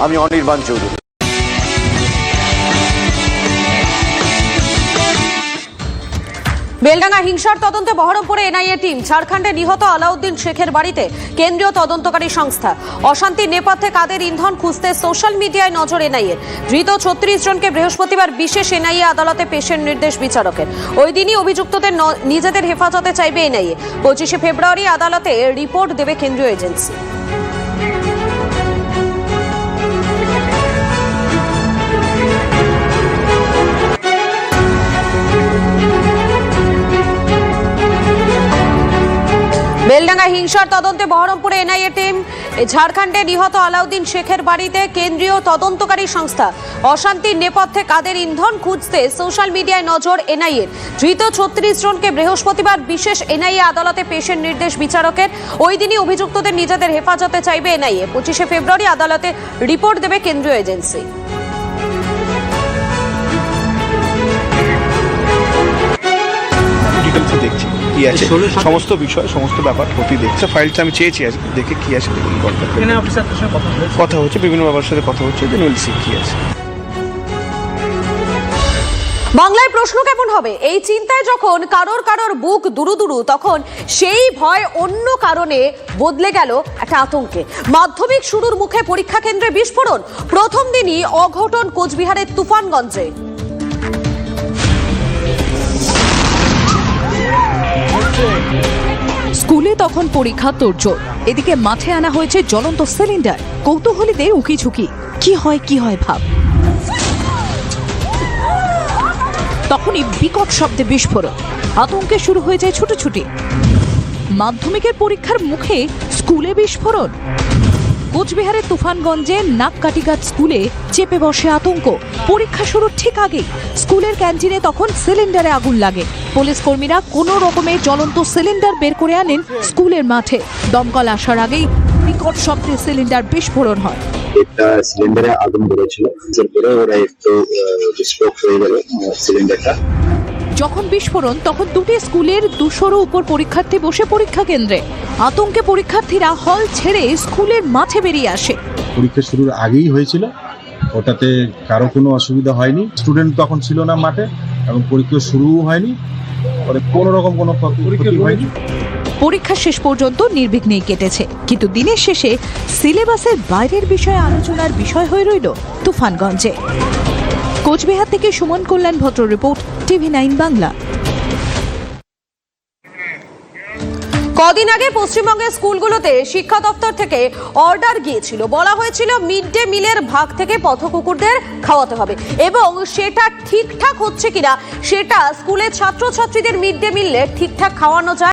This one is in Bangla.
আমি অনির্বাণ চৌধুরী। বেলডাঙ্গা হিংসার তদন্তে বহরমপুরে এনআইএ টিম। ঝাড়খণ্ডে নিহত আলাউদ্দিন শেখের বাড়িতে কেন্দ্রীয় তদন্তকারী সংস্থা। অশান্তির নেপথ্যে কাদের ইন্ধন খুঁজতে সোশ্যাল মিডিয়ায় নজর এনআইএর। ধৃত 36 জনকে বৃহস্পতিবার বিশেষ এনআইএ আদালতে পেশের নির্দেশ বিচারকের। ওই দিনই অভিযুক্তদের নিজেদের হেফাজতে চাইবে এনআইএ। 25 ফেব্রুয়ারি আদালতে রিপোর্ট দেবে কেন্দ্রীয় এজেন্সি। বেলডাঙ্গা হিংসার তদন্তে বহরমপুরে এনআইএ টিম। ঝাড়খণ্ডে নিহত আলাউদ্দিন শেখের বাড়িতে কেন্দ্রীয় তদন্তকারী সংস্থা। অশান্তির নেপথ্যে কাদের ইন্ধন খুঁজতে সোশ্যাল মিডিয়ায় নজর এনআইএর। ধৃত 36 জনকে বৃহস্পতিবার বিশেষ এনআইএ আদালতে পেশের নির্দেশ বিচারকের। ওই দিনই অভিযুক্তদের নিজেদের হেফাজতে চাইবে এনআইএ। 25 ফেব্রুয়ারি আদালতে রিপোর্ট দেবে কেন্দ্রীয় এজেন্সি। দেখছি কি আছে, সমস্ত বিষয় সমস্ত ব্যাপার প্রতি দেখছে। ফাইলটা আমি চেয়েছি আজ দেখে কি আছে কথা হচ্ছে, বিভিন্ন ব্যাপারের সাথে কথা হচ্ছে, দেন উইল সি কি আছে। বাংলায় প্রশ্ন কেমন হবে এই চিন্তায় যখন কারোর বুক দুরু তখন সেই ভয় অন্য কারণে বদলে গেল একটা আতঙ্কে। মাধ্যমিক শুরুর মুখে পরীক্ষা কেন্দ্রে বিস্ফোরণ। প্রথম দিনই অঘটন কোচবিহারের তুফানগঞ্জে। স্কুলে তখন পরীক্ষা তোড়জোড়। এদিকে মাঠে আনা হয়েছে জ্বলন্ত সিলিন্ডার। কৌতূহলীদের উকিঝুঁকি, কি হয় ভাব। তখনই বিকট শব্দে বিস্ফোরণ। আতঙ্কে শুরু হয়ে যায় ছুটোছুটি। মাধ্যমিকের পরীক্ষার মুখে স্কুলে বিস্ফোরণ। কোচবিহারের তুফানগঞ্জে নাককাটিঘাট স্কুলে চেপে বসে আতঙ্ক। পরীক্ষা শুরুর ঠিক আগেই স্কুলের ক্যান্টিনে তখন সিলিন্ডারে আগুন লাগে। পুলিশ কর্মীরা কোনো রকমে জ্বলন্ত সিলিন্ডার বের করে আনেন স্কুলের মাঠে। দমকল আসার আগেই বিকট শব্দে সিলিন্ডার বিস্ফোরণ হয়। একটা সিলিন্ডারে আগুন ধরেছিল, এরপরে ওরা একটু বিস্ফোরক হয়ে গেল সিলিন্ডারটা। যখন বিস্ফোরণ তখন দুটি স্কুলের 200-র উপর পরীক্ষার্থী বসে পরীক্ষা কেন্দ্রে। আতঙ্কে পরীক্ষার্থীরা হল ছেড়ে স্কুলের মাঠে বেরিয়ে আসে। পরীক্ষা শুরুর আগেই হয়েছিল, ওটাতে কারো কোনো অসুবিধা হয়নি। স্টুডেন্ট তখন ছিল না মাঠে এবং পরীক্ষা শুরুও হয়নি, কোনো রকম কোনো ক্ষতি হয়নি। পরীক্ষা শেষ পর্যন্ত নির্বিঘ্নেই কেটেছে, কিন্তু দিনের শেষে সিলেবাসের বাইরের বিষয়ে আলোচনার বিষয় হয়ে রইল তুফানগঞ্জে। কোচবিহার থেকে সুমন কল্যাণ ভদ্র রিপোর্ট, TV9 বাংলা। কদিন আগে পশ্চিমবঙ্গের স্কুলগুলোতে শিক্ষা দপ্তর থেকে অর্ডার গিয়েছিল। বলা হয়েছিল মিড ডে মিলের ভাগ থেকে পথকুকুরদের খাওয়াতে হবে, এবং সেটা ঠিকঠাক হচ্ছে কিনা সেটা স্কুলের ছাত্রছাত্রীদের মিড ডে মিলে ঠিকঠাক খাওয়ানো যায়।